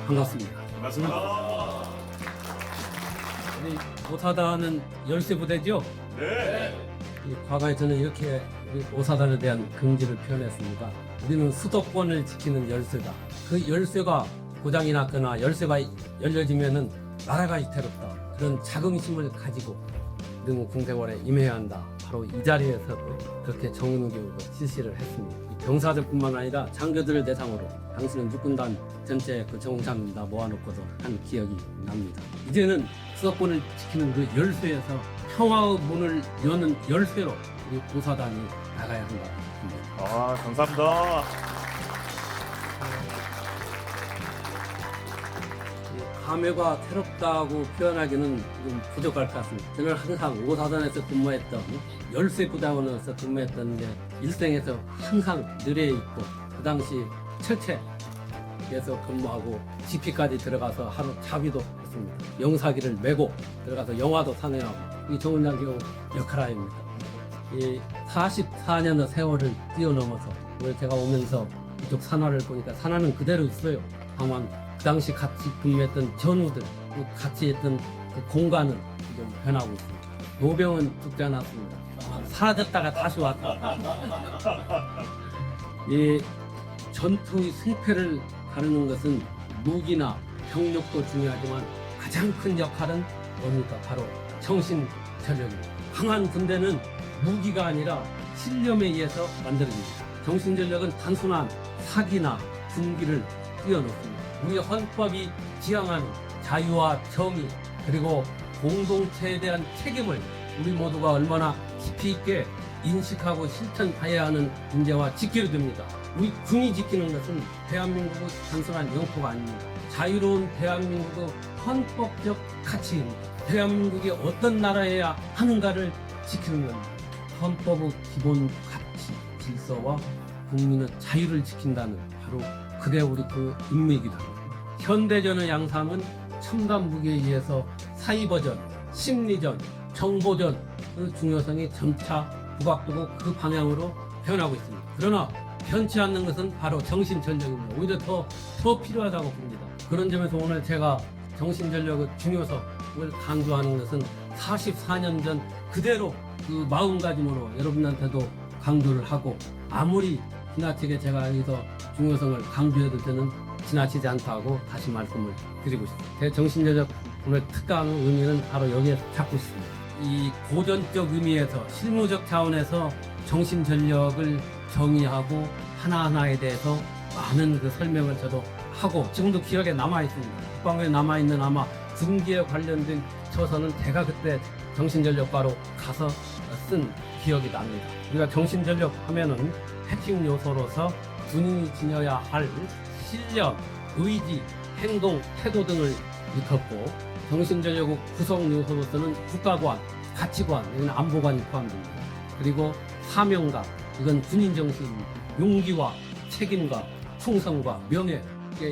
반갑습니다. 반갑습니다. 우리 오사단은 열쇠 부대죠? 네. 과거에 저는 이렇게 우리 오사단에 대한 긍지를 표현했습니다. 우리는 수도권을 지키는 열쇠다. 그 열쇠가 고장이 났거나 열쇠가 열려지면은 나라가 위태롭다. 그런 자긍심을 가지고 우리는 군생활에 임해야 한다. 바로 이 자리에서 그렇게 정훈교육을 실시를 했습니다. 병사들뿐만 아니라 장교들을 대상으로 당신은 육군단 전체 그 정상입니다 모아놓고도 한 기억이 납니다. 이제는 수도권을 지키는 그 열쇠에서 평화의 문을 여는 열쇠로 우리 오사단이 나가야 한다. 아, 감사합니다. 감회가 새롭다고 표현하기는 좀 부족할 것 같습니다. 저는 항상 오사단에서 근무했던 열쇠 부대원으로서 근무했던 게 일생에서 항상 늘에 있고 그 당시 철책에서 근무하고 GP까지 들어가서 하루 자비도 했습니다. 영사기를 메고 들어가서 영화도 산행하고 이 좋은 장교 역할입니다. 이 44년의 세월을 뛰어넘어서 오늘 제가 오면서 이쪽 산화를 보니까 산화는 그대로 있어요. 다만 그 당시 같이 근무했던 전우들, 같이 했던 그 공간은 좀 변하고 있습니다. 노병은 죽지 않았습니다. 사라졌다가 다시 왔다. 이 전투의 승패를 가르는 것은 무기나 병력도 중요하지만 가장 큰 역할은 뭡니까? 바로 정신전력입니다. 강한 군대는 무기가 아니라 신념에 의해서 만들어집니다. 정신전력은 단순한 사기나 군기를 뛰어넘습니다. 우리 헌법이 지향하는 자유와 정의 그리고 공동체에 대한 책임을 우리 모두가 얼마나 깊이 있게 인식하고 실천해야 하는 문제와 직결이 됩니다. 우리 군이 지키는 것은 대한민국의 단순한 영토가 아닙니다. 자유로운 대한민국의 헌법적 가치입니다. 대한민국이 어떤 나라여야 하는가를 지키는 겁니다. 헌법의 기본 가치, 질서와 국민의 자유를 지킨다는 바로 그게 우리 그 인맥이다. 현대전의 양상은 첨단 무기에 의해서 사이버전, 심리전, 정보전 그 중요성이 점차 부각되고 그 방향으로 변하고 있습니다. 그러나 변치 않는 것은 바로 정신전력입니다. 오히려 더 필요하다고 봅니다. 그런 점에서 오늘 제가 정신전력의 중요성을 강조하는 것은 44년 전 그대로 그 마음가짐으로 여러분한테도 강조를 하고 아무리 지나치게 제가 여기서 중요성을 강조해도 저는 지나치지 않다고 다시 말씀을 드리고 싶습니다. 제 정신전력 오늘 특강의 의미는 바로 여기에 찾고 있습니다. 이 고전적 의미에서 실무적 차원에서 정신전력을 정의하고 하나하나에 대해서 많은 그 설명을 저도 하고 지금도 기억에 남아있습니다. 국방부에 남아있는 아마 군기에 관련된 처서는 제가 그때 정신전력과로 가서 쓴 기억이 납니다. 우리가 정신전력 하면은 핵심 요소로서 군인이 지녀야 할 실력, 의지, 행동, 태도 등을 일컫고 정신전력의 구성 요소로서는 국가관, 가치관, 이건 안보관이 포함됩니다. 그리고 사명감, 이건 군인정신입니다. 용기와 책임과 충성과 명예,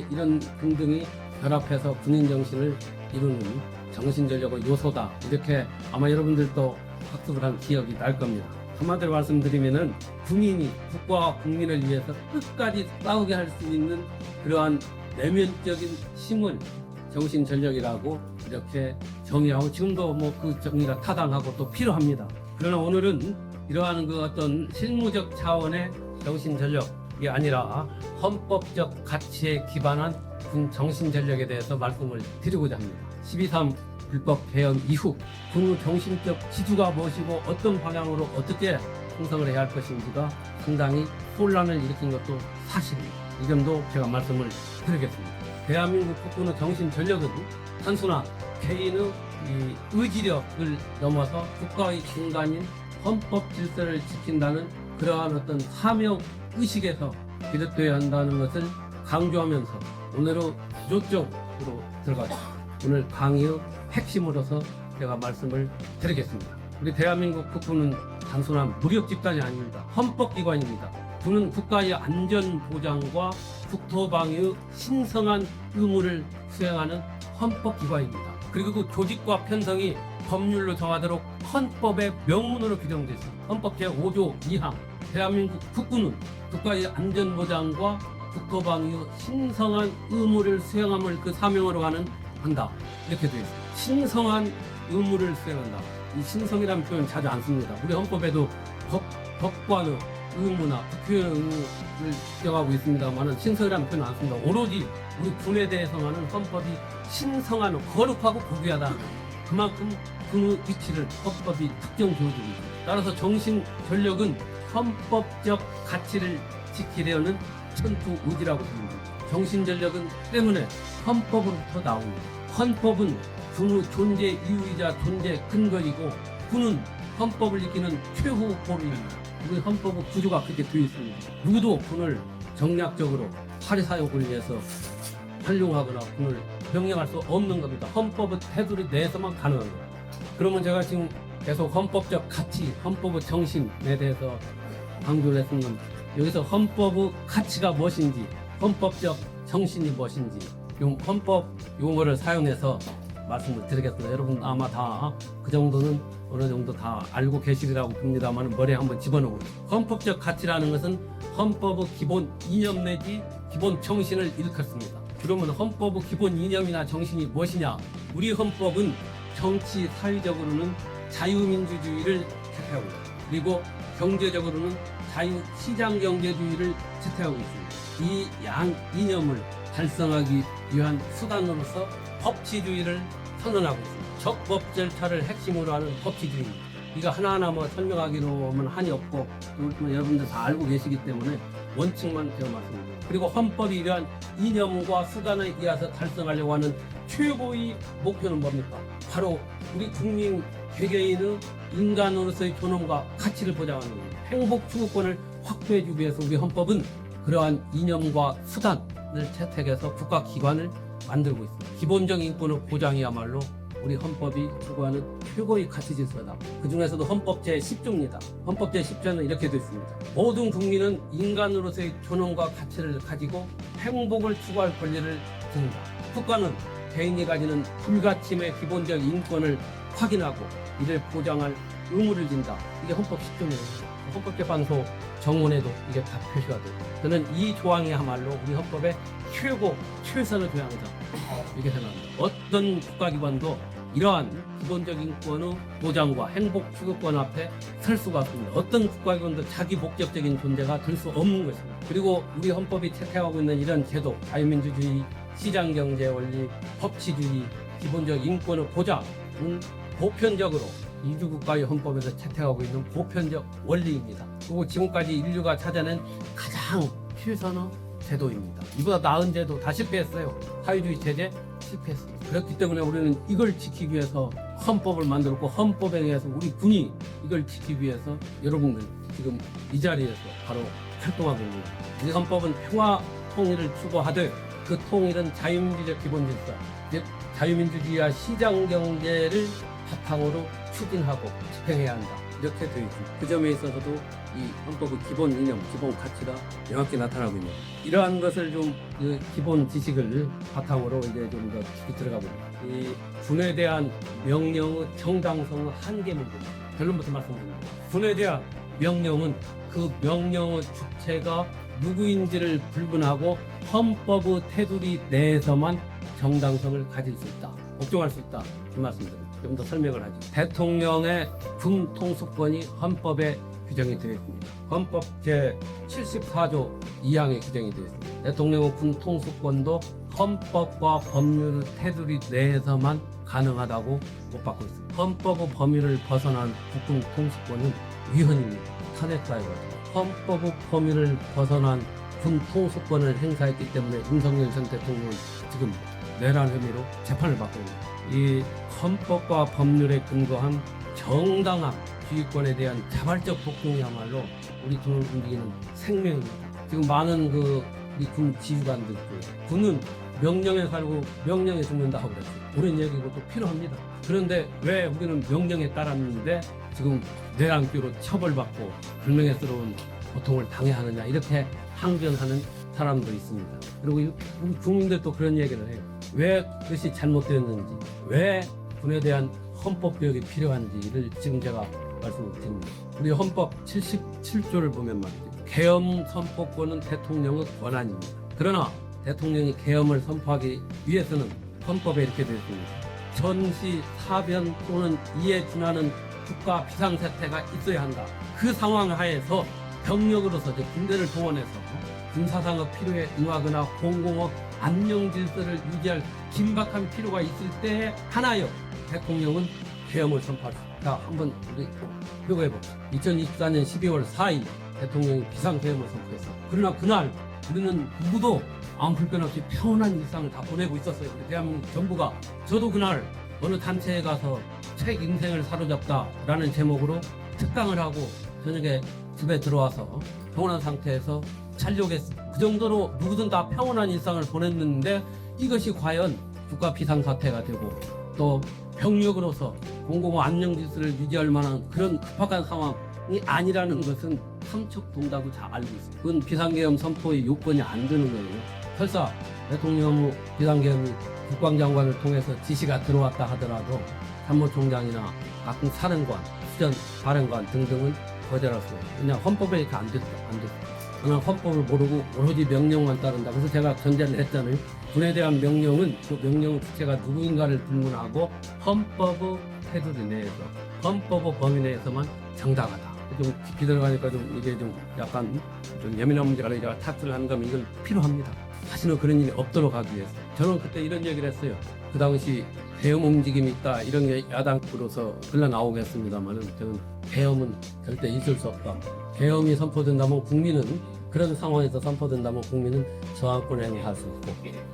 이런 등등이 결합해서 군인정신을 이루는 정신전력의 요소다. 이렇게 아마 여러분들도 학습을 한 기억이 날 겁니다. 한마디로 말씀드리면은 군인이 국가와 국민을 위해서 끝까지 싸우게 할 수 있는 그러한 내면적인 힘을 정신전력이라고 이렇게 정의하고 지금도 뭐 그 정의가 타당하고 또 필요합니다. 그러나 오늘은 이러한 그 어떤 실무적 차원의 정신전력이 아니라 헌법적 가치에 기반한 군 정신전력에 대해서 말씀을 드리고자 합니다. 12.3 불법 개헌 이후 군의 정신적 지주가 무엇이고 어떤 방향으로 어떻게 형성을 해야 할 것인지가 상당히 혼란을 일으킨 것도 사실입니다. 이 점도 제가 말씀을 드리겠습니다. 대한민국 국군의 정신전력은 단순한 개인의 의지력을 넘어서 국가의 근간인 헌법 질서를 지킨다는 그러한 어떤 사명 의식에서 비롯되어야 한다는 것을 강조하면서 오늘은 구조적으로 들어가겠습니다. 오늘 강의의 핵심으로서 제가 말씀을 드리겠습니다. 우리 대한민국 국군은 단순한 무력 집단이 아닙니다. 헌법기관입니다. 군은 국가의 안전보장과 국토방위의 신성한 의무를 수행하는 헌법기관입니다. 그리고 그 조직과 편성이 법률로 정하도록 헌법의 명문으로 규정되어 있습니다. 헌법 제5조 2항 대한민국 국군은 국가의 안전보장과 국토방위 신성한 의무를 수행함을 그 사명으로 한다. 이렇게 되어 있습니다. 신성한 의무를 수행한다. 이 신성이라는 표현 자주 안 씁니다. 우리 헌법에도 법관의 의무나 국회의원의 의무를 규정하고 있습니다만 신성이라는 표현 안 씁니다. 오로지 우리 군에 대해서만은 헌법이 신성한 거룩하고 고귀하다. 그만큼 그 위치를 헌법이 특정 지어줍니다. 따라서 정신 전력은 헌법적 가치를 지키려는 천투 의지라고 부릅니다. 정신 전력은 때문에 헌법으로부터 나옵니다. 헌법은 군의 존재 이유이자 존재 근거이고 군은 헌법을 지키는 최후 보루입니다. 우리 헌법의 구조가 그렇게 되어 있습니다. 누구도 군을 정략적으로 파리사욕을 위해서 활용하거나 군을 병행할 수 없는 겁니다. 헌법의 테두리 내에서만 가능한 겁니다. 그러면 제가 지금 계속 헌법적 가치, 헌법의 정신에 대해서 강조를 했습니다. 여기서 헌법의 가치가 무엇인지, 헌법적 정신이 무엇인지 용 헌법 용어를 사용해서 말씀을 드리겠습니다. 여러분 아마 다 그 정도는 어느 정도 다 알고 계시리라고 봅니다만 머리에 한번 집어넣고 헌법적 가치라는 것은 헌법의 기본 이념 내지 기본 정신을 일컫습니다. 그러면 헌법의 기본 이념이나 정신이 무엇이냐? 우리 헌법은 정치 사회적으로는 자유민주주의를 채택하고 있습니다. 그리고 경제적으로는 자유시장경제주의를 채택하고 있습니다. 이 양 이념을 달성하기 위한 수단으로서 법치주의를 선언하고 있습니다. 적법 절차를 핵심으로 하는 법치주의입니다. 이거 하나하나 설명하기로 하면 한이 없고 여러분들 다 알고 계시기 때문에 원칙만 제가 말씀드립니다. 그리고 헌법이 이러한 이념과 수단에 의해서 달성하려고 하는 최고의 목표는 뭡니까? 바로 우리 국민 개개인의 인간으로서의 존엄과 가치를 보장하는 겁니다. 행복 추구권을 확보해주기 위해서 우리 헌법은 그러한 이념과 수단을 채택해서 국가기관을 만들고 있습니다. 기본적 인권의 보장이야말로 우리 헌법이 추구하는 최고의 가치 질서다. 그 중에서도 헌법 제10조입니다. 헌법 제10조는 이렇게 되어 있습니다. 모든 국민은 인간으로서의 존엄과 가치를 가지고 행복을 추구할 권리를 줍니다. 국가는 개인이 가지는 불가침의 기본적 인권을 확인하고 이를 보장할 의무를 진다. 이게 헌법 10조입니다. 헌법재판소 정원에도 이게 다 표시가 돼요. 저는 이 조항이야말로 우리 헌법의 최선의 조항이다. 이렇게 생각합니다. 어떤 국가기관도 이러한 기본적 인권의 보장과 행복 추구권 앞에 설 수가 없습니다. 어떤 국가기관도 자기 목적적인 존재가 될 수 없는 것입니다. 그리고 우리 헌법이 채택하고 있는 이런 제도, 자유민주주의, 시장경제 원리, 법치주의, 기본적 인권의 보장은 보편적으로 민주국가의 헌법에서 채택하고 있는 보편적 원리입니다. 그리고 지금까지 인류가 찾아낸 가장 최선의 제도입니다. 이보다 나은 제도 다 실패했어요. 사회주의 체제 실패했습니다. 그렇기 때문에 우리는 이걸 지키기 위해서 헌법을 만들었고 헌법에 의해서 우리 군이 이걸 지키기 위해서 여러분들 지금 이 자리에서 바로 활동하고 있습니다. 우리 헌법은 평화 통일을 추구하되 그 통일은 자유민주적 기본 질서, 즉 자유민주주의와 시장경제를 바탕으로 추진하고 집행해야 한다. 이렇게 되어 있습니다. 그 점에 있어서도 이 헌법의 기본 이념, 기본 가치가 명확히 나타나고 있습니다. 이러한 것을 좀 기본 지식을 바탕으로 이제 좀 더 깊이 들어가 봅니다. 이 군에 대한 명령의 정당성의 한계 문제입니다. 결론부터 말씀드립니다. 군에 대한 명령은 그 명령의 주체가 누구인지를 불문하고 헌법의 테두리 내에서만 정당성을 가질 수 있다. 복종할 수 있다. 이 말씀드립니다. 좀 더 설명을 하죠. 대통령의 군 통수권이 헌법에 규정이 되어 있습니다. 헌법 제74조 2항에 규정이 되어 있습니다. 대통령의 군 통수권도 헌법과 법률의 테두리 내에서만 가능하다고 못 받고 있습니다. 헌법의 범위를 벗어난 국군 통수권은 위헌입니다. 탄핵사유가 헌법의 범위를 벗어난 군 통수권을 행사했기 때문에 윤석열 전 대통령은 지금 내란 혐의로 재판을 받고 있습니다. 이 헌법과 법률에 근거한 정당한 주의권에 대한 자발적 복종이야말로 우리 군을 움직이는 생명입니다. 지금 많은 우리 군 지휘관들 군은 명령에 살고 명령에 죽는다 하고 그랬어요. 옳은 얘기고 또 필요합니다. 그런데 왜 우리는 명령에 따랐는데 지금 내란죄로 처벌받고 불명예스러운 고통을 당해야 하느냐 이렇게 항변하는 사람도 있습니다. 그리고 우리 국민들도 그런 얘기를 해요. 왜 그것이 잘못되었는지, 왜 군에 대한 헌법 개혁이 필요한지를 지금 제가 말씀을 드립니다. 우리 헌법 77조를 보면 말이죠. 계엄 선포권은 대통령의 권한입니다. 그러나 대통령이 계엄을 선포하기 위해서는 헌법에 이렇게 되어 있습니다. 전시, 사변 또는 이에 준하는 국가 비상사태가 있어야 한다. 그 상황 하에서 병력으로서 군대를 동원해서 군사상의 필요에 응하거나 공공의 안녕 질서를 유지할 긴박한 필요가 있을 때에 하나여 대통령은 계엄을 선포합니다. 자, 한번 우리 표고해봅시다. 2024년 12월 4일 대통령이 비상계엄을 선포했습니다. 그러나 그날 우리는 누구도 아무 불편 없이 평온한 일상을 다 보내고 있었어요. 우리 대한민국 정부가. 저도 그날 어느 단체에 가서 책 인생을 사로잡다라는 제목으로 특강을 하고 저녁에 집에 들어와서 평온한 상태에서 자려고 했습니다. 그 정도로 누구든 다 평온한 일상을 보냈는데 이것이 과연 국가 비상사태가 되고 또 병력으로서 공공 안녕 질서를 유지할 만한 그런 급박한 상황이 아니라는 것은 삼척동다고 잘 알고 있습니다. 그건 비상계엄 선포의 요건이 안 되는 거예요. 설사 대통령 비상계엄이 국방장관을 통해서 지시가 들어왔다 하더라도 참모총장이나 각국 사령관, 수전 사령관 등등은 거절할 수 없어요. 그냥 헌법에 이렇게 안 됐다. 그냥 헌법을 모르고 오로지 명령만 따른다. 그래서 제가 전제를 했잖아요. 군에 대한 명령은 그 명령 주체가 누구인가를 불문하고 헌법의 테두리 내에서, 헌법의 범위 내에서만 정당하다. 좀 깊이 들어가니까 좀 이게 좀 약간 좀 예민한 문제가 제가 탓을 하는 거면 이건 필요합니다. 다시는 그런 일이 없도록 하기 위해서. 저는 그때 이런 얘기를 했어요. 그 당시 계엄 움직임이 있다 이런 게 야당으로서 흘러나오겠습니다만은 저는 계엄은 절대 있을 수 없다. 계엄이 선포된다면 국민은 그런 상황에서 선포된다면 국민은 저항권을 행사할 수 있고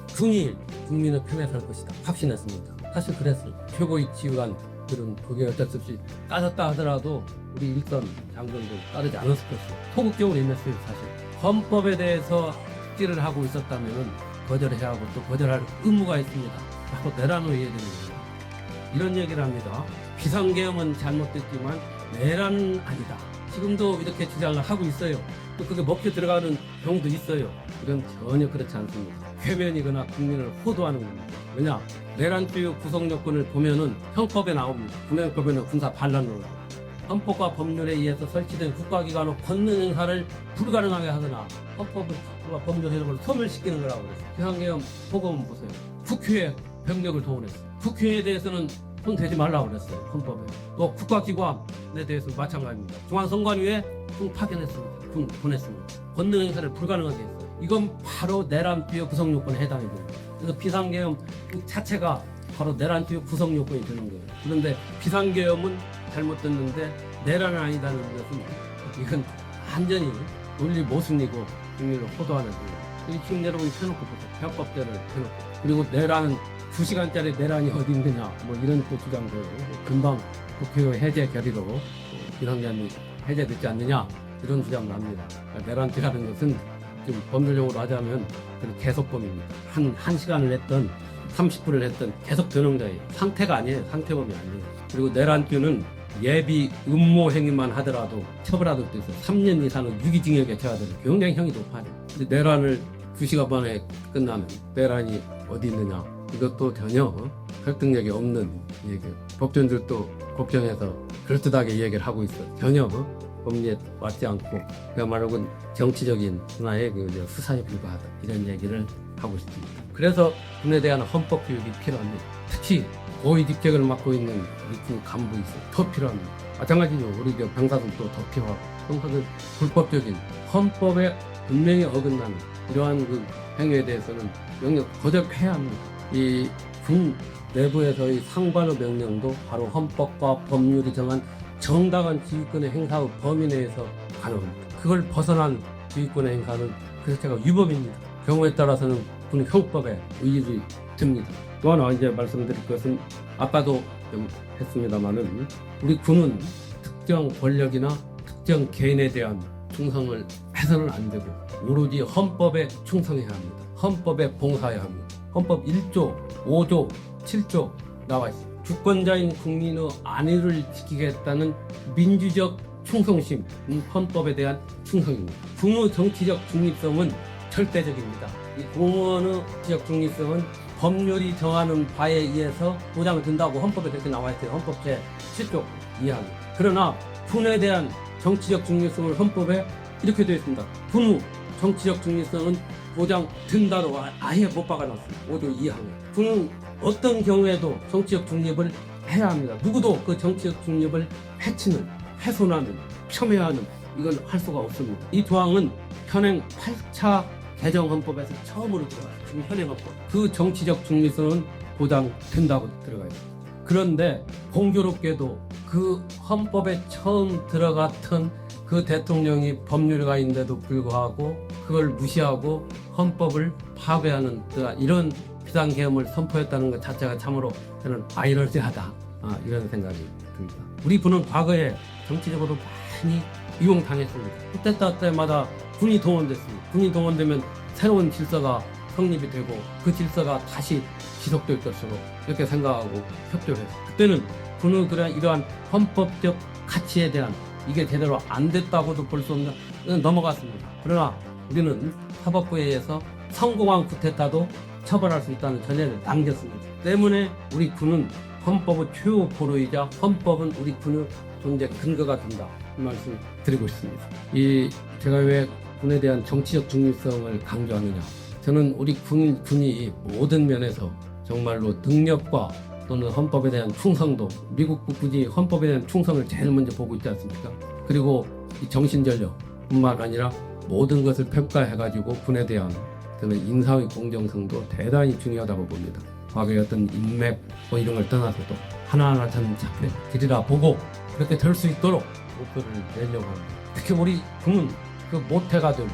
중일 국민의 편에 설 것이다. 확신했습니다. 사실 그랬어요. 최고위 지휘관들은 그게 어쩔 수 없이 따졌다 하더라도 우리 일선 장군들 따르지 않았을 것이고 소극적으로 임했어요. 사실 헌법에 대해서 숙지를 하고 있었다면 거절해야 하고 또 거절할 의무가 있습니다. 바로 내란으로 이해됩니다. 이런 얘기를 합니다. 비상계엄은 잘못됐지만 내란은 아니다. 지금도 이렇게 주장을 하고 있어요. 또 그게 먹혀 들어가는 경우도 있어요. 이건 전혀 그렇지 않습니다. 괴변이거나 국민을 호도하는 겁니다. 왜냐? 내란 주요 구성 요건을 보면은 형법에 나옵니다. 군행법에는 군사 반란으로 나옵니다. 헌법과 법률에 의해서 설치된 국가기관의 권능 행사를 불가능하게 하거나 헌법과 법률 해석을 소멸시키는 거라고 그랬어요. 비상계엄 보고문 보세요. 국회에 병력을 동원했어요. 국회에 대해서는 손 대지 말라고 그랬어요. 헌법에. 또 국가기관에 대해서 마찬가지입니다. 중앙선관위에 군 파견했습니다. 군 보냈습니다. 권능 행사를 불가능하게 했어요. 이건 바로 내란 투여 구성 요건에 해당이 됩니다. 그래서 비상계엄 자체가 바로 내란 투여 구성 요건이 되는 거예요. 그런데 비상계엄은 잘못됐는데 내란은 아니다는 것은 이건 완전히 논리 모순이고 국민을 호도하는 거예요. 지금 여러분이 펴놓고 보세요. 형법대로 펴놓고. 그리고 내란은 2시간짜리 내란이 어디 있느냐 뭐 이런 또 주장도 금방 국회의 해제 결의로 비상계엄이 해제되지 않느냐 이런 주장을 합니다. 그러니까 내란죄라는 것은 좀 법률용어로 하자면 계속범입니다. 한 시간을 했던 30분을 했던 계속 되는 거예요. 상태가 아니에요. 상태범이 아니에요. 그리고 내란죄는 예비 음모 행위만 하더라도 처벌하도록 되어 있어요. 3년 이상은 유기징역에 처하도록 굉장히 형이 높아요. 근데 내란을 2시간 만에 끝나면 내란이 어디 있느냐 이것도 전혀 설득력이 없는 얘기예요. 법전들도 법정에서 그럴듯하게 얘기를 하고 있어요. 전혀 법리에 맞지 않고 그야말로 정치적인 하나의 수사에 불과하다 이런 얘기를 하고 있습니다. 그래서 군에 대한 헌법 교육이 필요합니다. 특히 고위직책을 맡고 있는 우리 군 간부 있어요. 더 필요합니다. 마찬가지로 우리 병사들도 더 필요하고 병사들 불법적인 헌법에 분명히 어긋나는 이러한 그 행위에 대해서는 명령 거절해야 합니다. 이 군 내부에서의 상관의 명령도 바로 헌법과 법률이 정한 정당한 지휘권의 행사의 범위 내에서 가능합니다. 그걸 벗어난 지휘권의 행사는 그 자체가 위법입니다. 경우에 따라서는 군 형법에 의의를 듭니다. 또 하나 이제 말씀드릴 것은 아까도 좀 했습니다만은 우리 군은 특정 권력이나 특정 개인에 대한 충성을 해서는 안 되고 오로지 헌법에 충성해야 합니다. 헌법에 봉사해야 합니다. 헌법 1조, 5조, 7조 나와 있습니다. 주권자인 국민의 안위를 지키겠다는 민주적 충성심, 헌법에 대한 충성입니다. 군의 정치적 중립성은 절대적입니다. 이 공무원의 지적 중립성은 법률이 정하는 바에 의해서 보장을 든다고 헌법에 그렇게 나와 있어요. 헌법 제 7조 이하는. 그러나 군에 대한 정치적 중립성을 헌법에 이렇게 되어 있습니다. 군우 정치적 중립성은 보장된다로 아예 못 박아놨습니다. 5조 2항에. 군은 어떤 경우에도 정치적 중립을 해야 합니다. 누구도 그 정치적 중립을 해치는, 훼손하는, 폄훼하는 이걸 할 수가 없습니다. 이 조항은 현행 8차 개정 헌법에서 처음으로 들어가요. 지금 현행 헌법. 그 정치적 중립성은 보장된다고 들어가 있습니다. 그런데 공교롭게도 그 헌법에 처음 들어갔던 그 대통령이 법률가인데도 불구하고 그걸 무시하고 헌법을 파괴하는 이런 비상계엄을 선포했다는 것 자체가 참으로 저는 아이러니하다 이런 생각이 듭니다. 우리 군은 과거에 정치적으로 많이 이용당했습니다. 그때마다 군이 동원됐습니다. 군이 동원되면 새로운 질서가 성립이 되고 그 질서가 다시 지속될 것으로 이렇게 생각하고 협조를 했습니다. 그때는 군은 이러한 헌법적 가치에 대한 이게 제대로 안 됐다고도 볼 수 없는 넘어갔습니다. 그러나 우리는 사법부에 의해서 성공한 쿠데타도 처벌할 수 있다는 전제를 남겼습니다. 때문에 우리 군은 헌법의 최후 보루이자 헌법은 우리 군의 존재 근거가 된다. 이 말씀 드리고 싶습니다. 제가 왜 군에 대한 정치적 중립성을 강조하느냐. 저는 우리 군이 모든 면에서 정말로 능력과 또는 헌법에 대한 충성도, 미국 군이 헌법에 대한 충성을 제일 먼저 보고 있지 않습니까? 그리고 이 정신전력뿐만 아니라 모든 것을 평가해가지고 군에 대한 저는 인사의 공정성도 대단히 중요하다고 봅니다. 과거의 어떤 인맥 이런 걸 떠나서도 하나하나 저는 잡혀 들이다 보고 그렇게 될 수 있도록 목표를 내려고 합니다. 특히 우리 군은 그 모태가 되고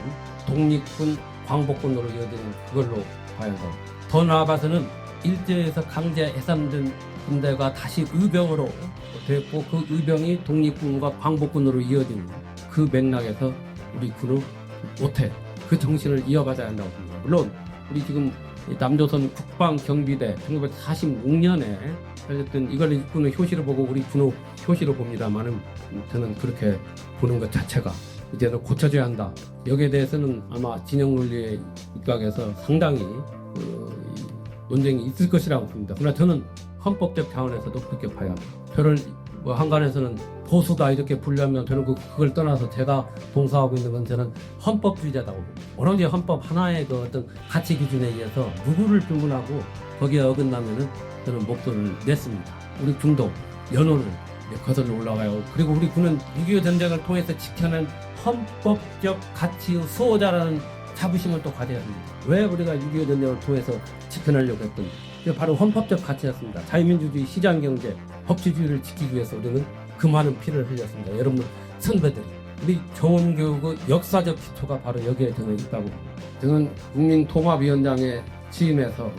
독립군, 광복군으로 이어지는 그걸로 봐야 한다고. 더 나아가서는 일제에서 강제 해산된 군대가 다시 의병으로 됐고 그 의병이 독립군과 광복군으로 이어지는 그 맥락에서 우리 군의 모태 그 정신을 이어가야 한다고 봅니다. 물론 우리 지금 남조선 국방경비대 1946년에 열렸던 이걸 군의 효시를 보고 우리 군의 효시를 봅니다만은 저는 그렇게 보는 것 자체가 이제는 고쳐져야 한다. 여기에 대해서는 아마 진영 논리의 입각에서 상당히 논쟁이 있을 것이라고 봅니다. 그러나 저는 헌법적 차원에서도 그렇게 봐야 합니다. 저를 한간에서는 보수다 이렇게 분류하면 저는 그걸 떠나서 제가 봉사하고 있는 건 저는 헌법주의자라고 봅니다. 오로지 헌법 하나의 그 어떤 가치 기준에 의해서 누구를 불문하고 거기에 어긋나면은 저는 목소리를 냈습니다. 우리 군도 연호를 거슬러 올라가요. 그리고 우리 군은 6.25 전쟁을 통해서 지켜낸 헌법적 가치의 수호자라는 자부심을 또 가져야 합니다. 왜 우리가 6.25 전쟁을 통해서 지켜내려고 했던 게 바로 헌법적 가치였습니다. 자유민주주의, 시장경제, 법치주의를 지키기 위해서 우리는 그 많은 피를 흘렸습니다. 여러분 선배들이 우리 좋은교육의 역사적 기초가 바로 여기에 저는 있다고 봅니다. 저는 국민통합위원장에 취임해서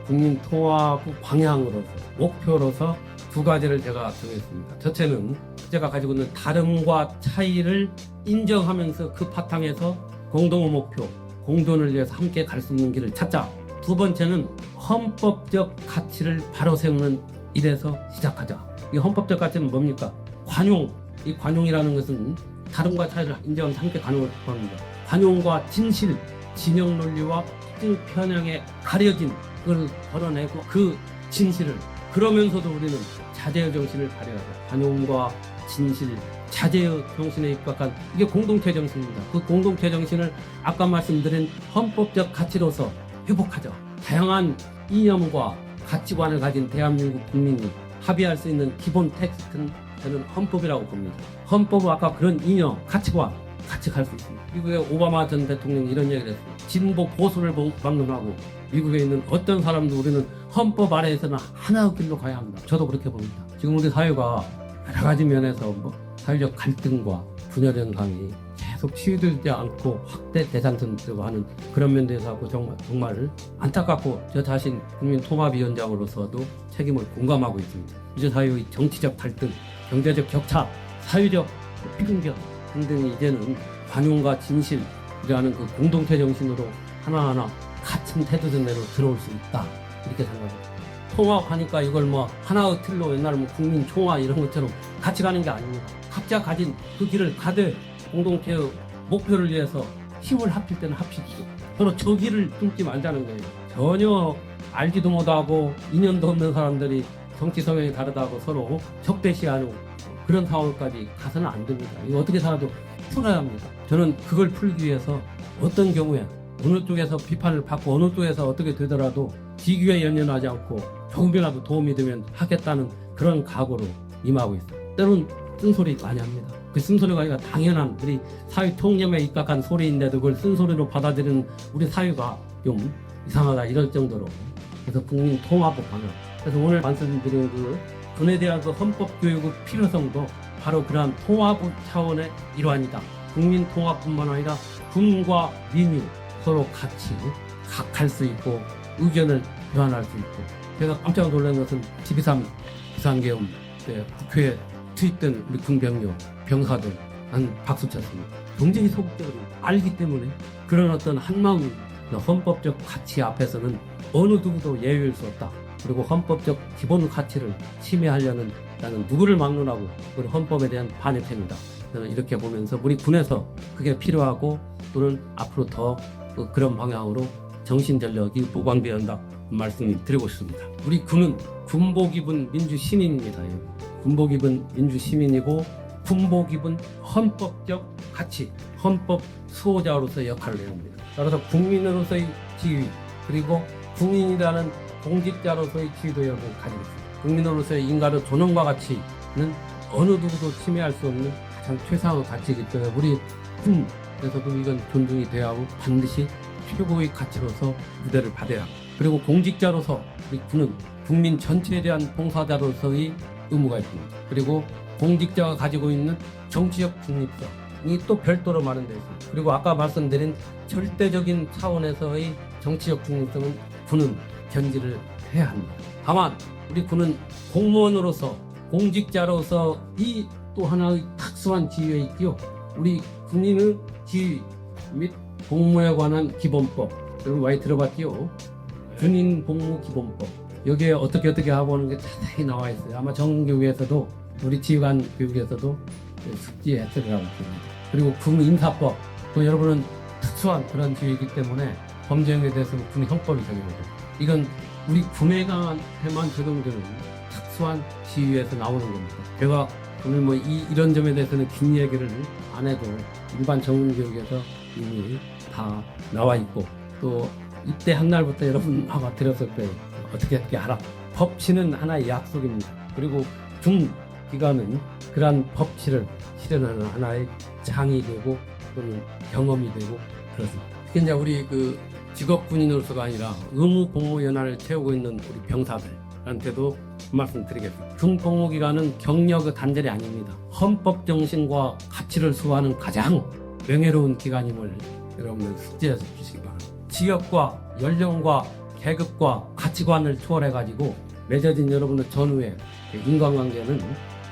국민통합의 방향으로서 목표로서 두 가지를 제가 정했습니다. 첫째는 제가 가지고 있는 다름과 차이를 인정하면서 그 바탕에서 공동의 목표, 공존을 위해서 함께 갈 수 있는 길을 찾자. 두 번째는 헌법적 가치를 바로 세우는 일에서 시작하자. 이 헌법적 가치는 뭡니까? 관용. 이 관용이라는 것은 다름과 차이를 인정하면서 함께 가는 겁니다. 관용과 진실, 진영 논리와 특정 편향에 가려진 그걸 걸어내고 그 진실을 그러면서도 우리는 자제의 정신을 발휘하자. 관용과 진실, 자제의 정신에 입각한 이게 공동체 정신입니다. 그 공동체 정신을 아까 말씀드린 헌법적 가치로서 회복하자. 다양한 이념과 가치관을 가진 대한민국 국민이 합의할 수 있는 기본 텍스트는 저는 헌법이라고 봅니다. 헌법은 아까 그런 이념, 가치관 같이 갈 수 있습니다. 미국의 오바마 전 대통령이 이런 얘기를 했습니다. 진보 보수를 막론하고 미국에 있는 어떤 사람도 우리는 헌법 아래에서는 하나의 길로 가야 합니다. 저도 그렇게 봅니다. 지금 우리 사회가 여러 가지 면에서 사회적 갈등과 분열 현상이 계속 치유되지 않고 확대 대상되고 하는 그런 면에서 정말 안타깝고 저 자신 국민통합위원장으로서도 책임을 공감하고 있습니다. 이제 사회의 정치적 갈등, 경제적 격차, 사회적 비근격 등등이 이제는 관용과 진실이라는 그 공동체 정신으로 하나하나 같은 태도전대로 들어올 수 있다 이렇게 생각합니다. 통합하니까 이걸 하나의 틀로 옛날에 국민 총화 이런 것처럼 같이 가는 게 아닙니다. 각자 가진 그 길을 가되 공동체의 목표를 위해서 힘을 합칠 때는 합치고 서로 저기를 뚫지 말자는 거예요. 전혀 알지도 못하고 인연도 없는 사람들이 정치 성향이 다르다고 서로 적대시하는 그런 상황까지 가서는 안 됩니다. 이거 어떻게 살아도 풀어야 합니다. 저는 그걸 풀기 위해서 어떤 경우에 어느 쪽에서 비판을 받고 어느 쪽에서 어떻게 되더라도 지기에 연연하지 않고 조금이라도 도움이 되면 하겠다는 그런 각오로 임하고 있어요. 때로는 쓴소리 많이 합니다. 그 쓴소리가 아니라 당연한 우리 사회 통념에 입각한 소리인데도 그걸 쓴소리로 받아들이는 우리 사회가 좀 이상하다 이럴 정도로. 그래서 국민 통합을 하는. 그래서 오늘 말씀드린 그 군에 대한 그 헌법 교육의 필요성도 바로 그러한 통합 차원의 일환이다. 국민 통합뿐만 아니라 군과 민이 서로 같이 갈 수 있고 의견을 교환할 수 있고. 제가 깜짝 놀란 것은 12.3 비상계엄 때 국회에 투입된 우리 군병력, 병사들 한 박수 쳤습니다. 굉장히 소극적으로 알기 때문에 그런 어떤 한마음 헌법적 가치 앞에서는 어느 누구도 예외일 수 없다. 그리고 헌법적 기본 가치를 침해하려는 나는 누구를 막론하고 우리 헌법에 대한 반대입니다. 저는 이렇게 보면서 우리 군에서 그게 필요하고 또는 앞으로 더 그런 방향으로 정신전력이 보강되어야 한다 말씀을 드리고 싶습니다. 우리 군은 군복 입은 민주시민입니다. 군복 입은 민주시민이고 군복 입은 헌법적 가치, 헌법 수호자로서의 역할을 해야 합니다. 따라서 국민으로서의 지위 그리고 국민이라는 공직자로서의 지위도 여러분 가지고 있습니다. 국민으로서의 인간의 존엄과 가치는 어느 누구도 침해할 수 없는 가장 최상의 가치이기 때문에 우리 군에서도 이건 존중이 돼야 하고 반드시 최고의 가치로서 무대를 받아야 합니다. 그리고 공직자로서 우리 군은 국민 전체에 대한 봉사자로서의 의무가 있습니다. 그리고 공직자가 가지고 있는 정치적 중립성이 또 별도로 마련되어 있습니다. 그리고 아까 말씀드린 절대적인 차원에서의 정치적 중립성은 군은 견지를 해야 합니다. 다만 우리 군은 공무원으로서 공직자로서 이 또 하나의 특수한 지위에 있고요. 우리 군인의 지위 및 복무에 관한 기본법 여러분 많이 들어봤지요? 군인 복무 기본법 여기에 어떻게 하고 하는 게 자세히 나와 있어요. 아마 정교육에서도 우리 지휘관 교육에서도 숙지했으리라고 봅니다. 그리고 군 인사법 또 여러분은 특수한 그런 지위이기 때문에 범죄에 대해서는 군 형법이 적용되고 이건 우리 군에게만 적용되는 특수한 지위에서 나오는 겁니다. 제가 오늘 뭐 이런 점에 대해서는 긴 얘기를 안 해도 일반 정문교육에서 이미 다 나와 있고 또 입대한 날부터 여러분 아마 들었을 거예요. 어떻게 알아? 법치는 하나의 약속입니다. 그리고 중기관은 그러한 법치를 실현하는 하나의 장이 되고 또는 경험이 되고 그렇습니다. 특히 이제 우리 그 직업군인으로서가 아니라 의무 복무 연한을 채우고 있는 우리 병사들한테도 말씀드리겠습니다. 군복무기간은 경력의 단절이 아닙니다. 헌법 정신과 가치를 수호하는 가장 명예로운 기간임을 여러분들 숙지해서 주시기 바랍니다. 지역과 연령과 계급과 가치관을 초월해가지고 맺어진 여러분의 전후의 인간관계는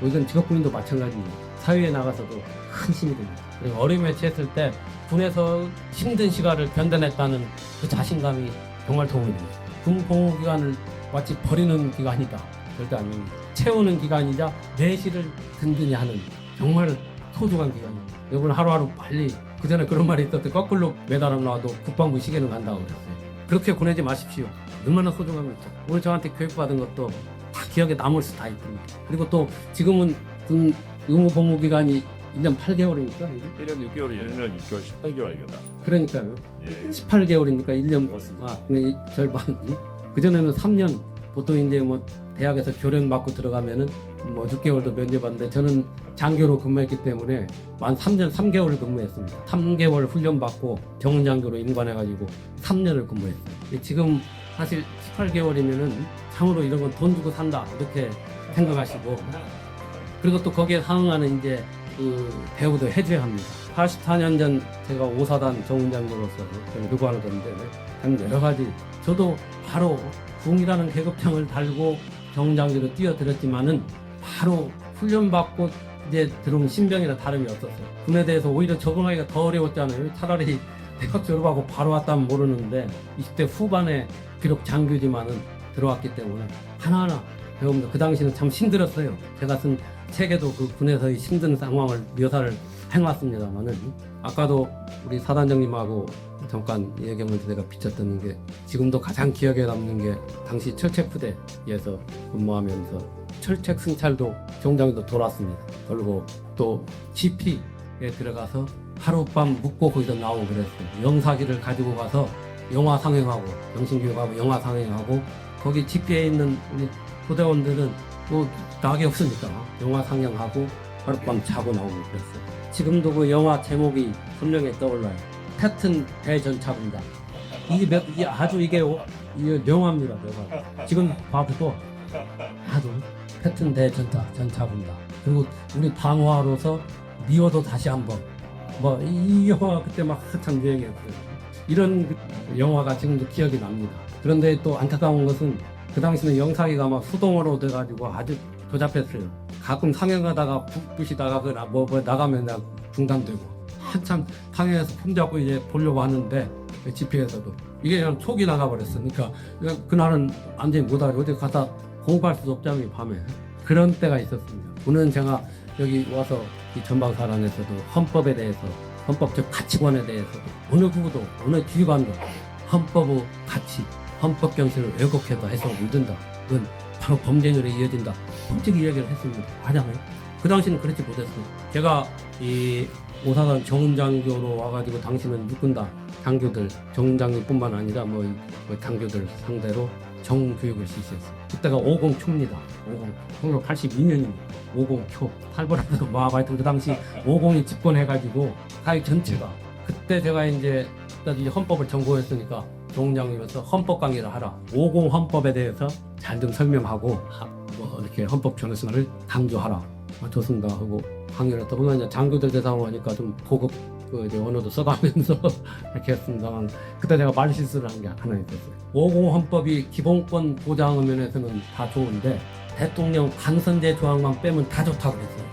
이건 직업군인도 마찬가지입니다. 사회에 나가서도 큰 힘이 됩니다. 그리고 어려움에 처했을 때 군에서 힘든 시간을 견뎌냈다는 그 자신감이 정말 도움이 됩니다. 군복무기간을 마치 버리는 기간이다. 절대 아닙니다. 채우는 기간이자 내실을 든든히 하는 정말 소중한 기간입니다. 여러분 하루하루 빨리 그전에 그런 말이 있었대. 거꾸로 메달을 나와도 국방부 시계는 간다고 그랬어요. 그렇게 보내지 마십시오. 얼마나 소중합니까? 오늘 저한테 교육받은 것도 다 기억에 남을 수 다 있습니다. 그리고 또 지금은 군 의무복무기간이 1년 8개월입니까? 1년 6개월이에요. 1년 6개월 18개월이겠다. 그러니까요. 예. 18개월이니까 1년 그렇습니다. 절반. 그전에는 3년 보통 이제 뭐 대학에서 교련 받고 들어가면은 뭐 6개월도 면제받는데 저는 장교로 근무했기 때문에 만 3년 3개월을 근무했습니다. 3개월 훈련 받고 정훈장교로 임관해가지고 3년을 근무했어요. 지금 사실 18개월이면은 참으로 이런 건 돈 주고 산다 이렇게 생각하시고 그리고 또 거기에 상응하는 이제 그 배우도 해줘야 합니다. 84년 전 제가 5사단 정훈장교로서 저는 교관을 했는데 한 여러 가지 저도 바로 궁이라는 계급장을 달고 정장교로 뛰어들었지만은 바로 훈련받고 이제 들어온 신병이나 다름이 없었어요. 군에 대해서 오히려 적응하기가 더 어려웠잖아요. 차라리 대학 졸업하고 바로 왔다면 모르는데 20대 후반에 비록 장교지만은 들어왔기 때문에 하나하나 배웁니다. 그 당시는 참 힘들었어요. 제가 쓴 책에도 그 군에서의 힘든 상황을 묘사를 해놨습니다만은 아까도 우리 사단장님하고 잠깐 얘기하면서 내가 비쳤던 게 지금도 가장 기억에 남는 게 당시 철책부대에서 근무하면서 철책 승찰도 정장도 돌았습니다. 그리고 또 GP에 들어가서 하룻밤 묵고 거기서 나오고 그랬어요. 영사기를 가지고 가서 영화 상영하고 영신교육하고 영화 상영하고 거기 GP에 있는 우리 부대원들은 뭐 낙이 없으니까 영화 상영하고 하룻밤 자고 나오고 그랬어요. 지금도 그 영화 제목이 분명히 떠올라요. 패튼 대전차분다. 이게 아주 이게 명화입니다. 명화. 지금 봐도 아주 패튼 대전차분다. 그리고 우리 방화로서 미워도 다시 한번 뭐 이 영화 그때 막 한참 유행했어요. 이런 영화가 지금도 기억이 납니다. 그런데 또 안타까운 것은 그 당시는 영상이가 막 수동으로 돼가지고 아주 조잡했어요. 가끔 상영하다가 부시다가 뭐 나가면 중단되고 한참 상영해서 손잡고 이제 보려고 하는데 GP에서도 이게 그냥 촉이 나가버렸으니까 그날은 완전히 못하고 어디 가다 공부할 수도 없잖아요. 밤에 그런 때가 있었습니다. 오늘 제가 여기 와서 이 전방사랑에서도 헌법에 대해서 헌법적 가치관에 대해서도 어느 누구도 어느 기관도 헌법의 가치 헌법 경신을 왜곡해서 해석을 믿는다. 그건 바로 범죄율에 이어진다. 솔직히 얘기를 했습니다. 하잖아요. 그 당시는 그렇지 못했어요. 제가 이 오사단 정장교로 와가지고 당시는 육군다 장교들 정장뿐만 아니라 뭐 장교들 상대로 정교육을 실시했어요. 그때가 50초입니다. 1982년입니다. 50초 탈북하면서 뭐 하여튼 그 당시 50이 집권해가지고 사회 전체가 그때 제가 이제 헌법을 전공했으니까 종장이면서 헌법 강의를 하라. 50 헌법에 대해서 잘 좀 설명하고 뭐 이렇게 헌법 전선을 강조하라. 좋습니다 하고 강의를 했다. 보면 이제 장교들 대상으로 하니까 좀 고급 이제 언어도 써가면서 이렇게 했습니다만 그때 제가 말 실수를 한 게 하나 있었어요. 50 헌법이 기본권 보장 면에서는 다 좋은데 대통령 간선제 조항만 빼면 다 좋다고 그랬어요.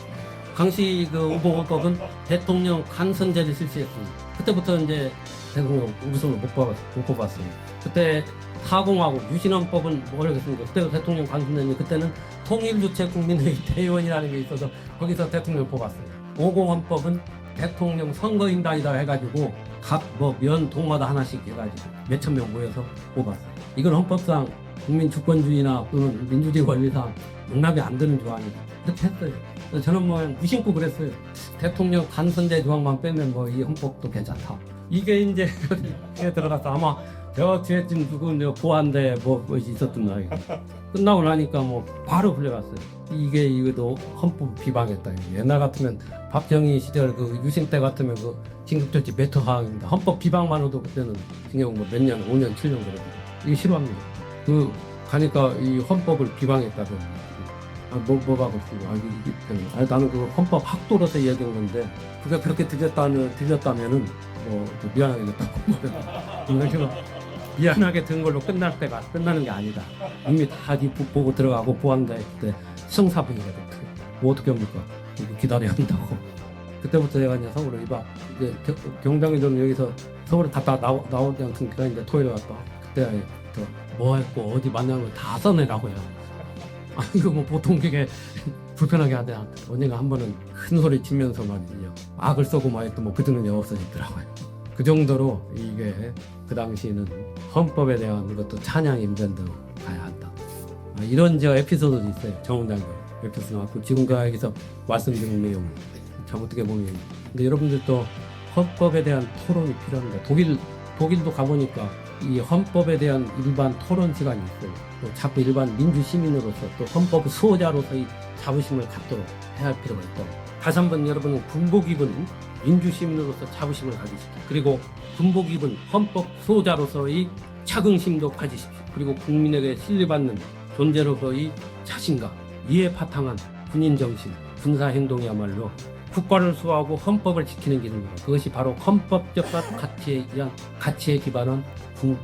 당시 그 50 헌법은 대통령 간선제를 실시했습니다. 그때부터 이제 대통령 우리 손을 못 뽑았어요. 그때 하공하고 유신헌법은 모르겠습니다. 그때 대통령 간선제는 그때는 통일주체 국민의 대의원이라는 게 있어서 거기서 대통령을 뽑았어요. 50 헌법은 대통령 선거인단이다 해가지고 각 뭐 면 동마다 하나씩 해가지고 몇천 명 모여서 뽑았어요. 이건 헌법상 국민 주권주의나 또는 민주주의 권리상 용납이 안 되는 조항이다. 이렇게 했어요. 저는 뭐 무심코 그랬어요. 대통령 간선제 조항만 빼면 뭐 이 헌법도 괜찮다. 이게 이제 들어가서 아마 저 뒤에 누구 보안대 뭐 있었던 날 끝나고 나니까 뭐 바로 불려갔어요. 이것도 헌법 비방했다. 옛날 같으면 박정희 시절 그 유신 때 같으면 그 긴급조치 메터 사항입니다. 헌법 비방만으로도 그때는 징역 뭐 몇 년, 5년, 7년 그랬거든요. 이게 싫어합니다. 그 가니까 이 헌법을 비방했다고. 뭐가 그렇고 나는 그 헌법 학도로서 얘기한 건데 그게 그렇게 들렸다면은 뭐 미안하게 됐다고. 미안하게 든 걸로 끝나는 게 아니다. 이미 다 보고 들어가고 보안대 그때 승사분이거든. 뭐 어떻게 합니까? 기다려야 한다고. 그때부터 내가 이제 서울을 이제 경장이 저는 여기서 서울에 갔다 나오지 않습니까? 이제 토요일에 갔다. 그때 뭐 했고 어디 만나는 걸 다 써내라고요. 이거 뭐 보통 그게 불편하게 하대. 언니가 한 번은 큰 소리 치면서 말이죠. 악을 써고 뭐 했던 뭐 그들은 없어지더라고요. 그 정도로 이게 그 당시에는 헌법에 대한 것도 찬양 임전대로 가야 한다. 이런 저 에피소드도 있어요. 정원장교 에피소드 나왔고 지금 여기서 말씀드린 내용 참 어떻게 보면 근데 여러분들도 헌법에 대한 토론이 필요합니다. 독일도 가보니까 이 헌법에 대한 일반 토론 시간이 있어요. 또 자꾸 일반 민주 시민으로서 또 헌법 수호자로서의 자부심을 갖도록 해야 할 필요가 있다. 다시 한번 여러분은 군복 입은 민주 시민으로서 자부심을 가지십시오. 그리고 군복 입은 헌법 수호자로서의 자긍심도 가지십시오. 그리고 국민에게 신뢰받는 존재로서의 자신감, 이에 바탕한 군인 정신, 군사 행동이야말로 국가를 수호하고 헌법을 지키는 길입니다. 그것이 바로 헌법적 가치에 기반한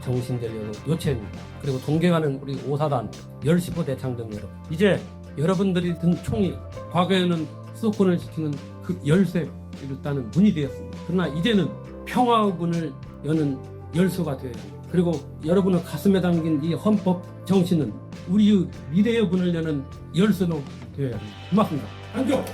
정신적 요체입니다. 그리고 존경하는 우리 오사단 10시포 대창정 여러분, 이제 여러분들이 든 총이 과거에는 수도권을 지키는 그 열쇠 일단은 문이 되었습니다. 그러나 이제는 평화군을 여는 열쇠가 되어야 합니다. 그리고 여러분의 가슴에 담긴 이 헌법 정신은 우리의 미래의 문을 여는 열쇠로 되어야 합니다. 고맙습니다. 안녕.